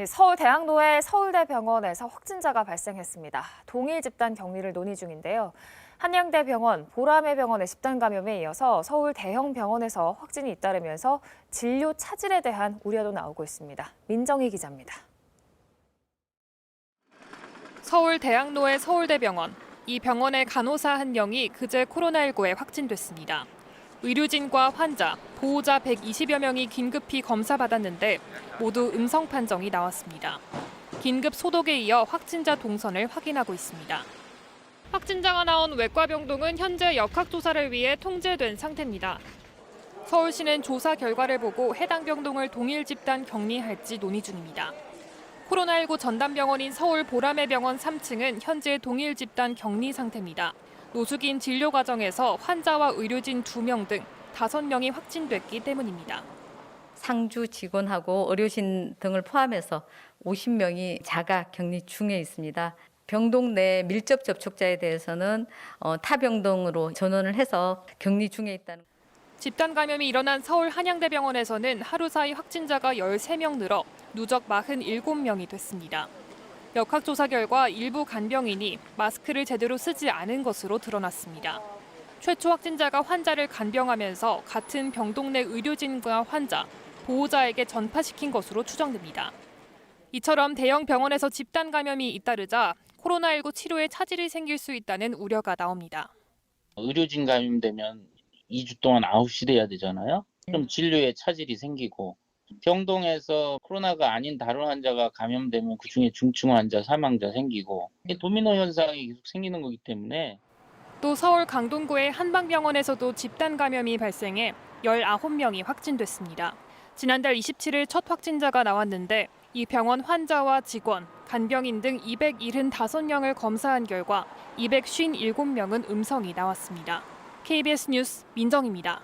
서울 대학로의 서울대병원에서 확진자가 발생했습니다. 동일 집단 격리를 논의 중인데요. 한양대병원, 보라매병원의 집단 감염에 이어서 서울 대형 병원에서 확진이 잇따르면서 진료 차질에 대한 우려도 나오고 있습니다. 민정희 기자입니다. 서울 대학로의 서울대병원. 이 병원의 간호사 한 명이 그제 코로나19에 확진됐습니다. 의료진과 환자, 보호자 120여 명이 긴급히 검사받았는데 모두 음성 판정이 나왔습니다. 긴급 소독에 이어 확진자 동선을 확인하고 있습니다. 확진자가 나온 외과병동은 현재 역학조사를 위해 통제된 상태입니다. 서울시는 조사 결과를 보고 해당 병동을 동일 집단 격리할지 논의 중입니다. 코로나19 전담병원인 서울 보라매병원 3층은 현재 동일 집단 격리 상태입니다. 노숙인 진료 과정에서 환자와 의료진 2명 등 5명이 확진됐기 때문입니다. 상주 직원하고 의료진 등을 포함해서 50명이 자가 격리 중에 있습니다. 병동 내 밀접 접촉자에 대해서는 타 병동으로 전원을 해서 격리 중에 있다는. 집단 감염이 일어난 서울 한양대병원에서는 하루 사이 확진자가 13명 늘어 누적 47명이 됐습니다. 역학조사 결과 일부 간병인이 마스크를 제대로 쓰지 않은 것으로 드러났습니다. 최초 확진자가 환자를 간병하면서 같은 병동 내 의료진과 환자, 보호자에게 전파시킨 것으로 추정됩니다. 이처럼 대형 병원에서 집단 감염이 잇따르자 코로나19 치료에 차질이 생길 수 있다는 우려가 나옵니다. 의료진 감염되면 2주 동안 아웃이 돼야 되잖아요. 그럼 진료에 차질이 생기고 병동에서 코로나가 아닌 다른 환자가 감염되면 그중에 중증 환자, 사망자 생기고 도미노 현상이 계속 생기는 거기 때문에. 또 서울 강동구의 한방병원에서도 집단 감염이 발생해 19명이 확진됐습니다. 지난달 27일 첫 확진자가 나왔는데 이 병원 환자와 직원, 간병인 등 275명을 검사한 결과 257명은 음성이 나왔습니다. KBS 뉴스 민정입니다.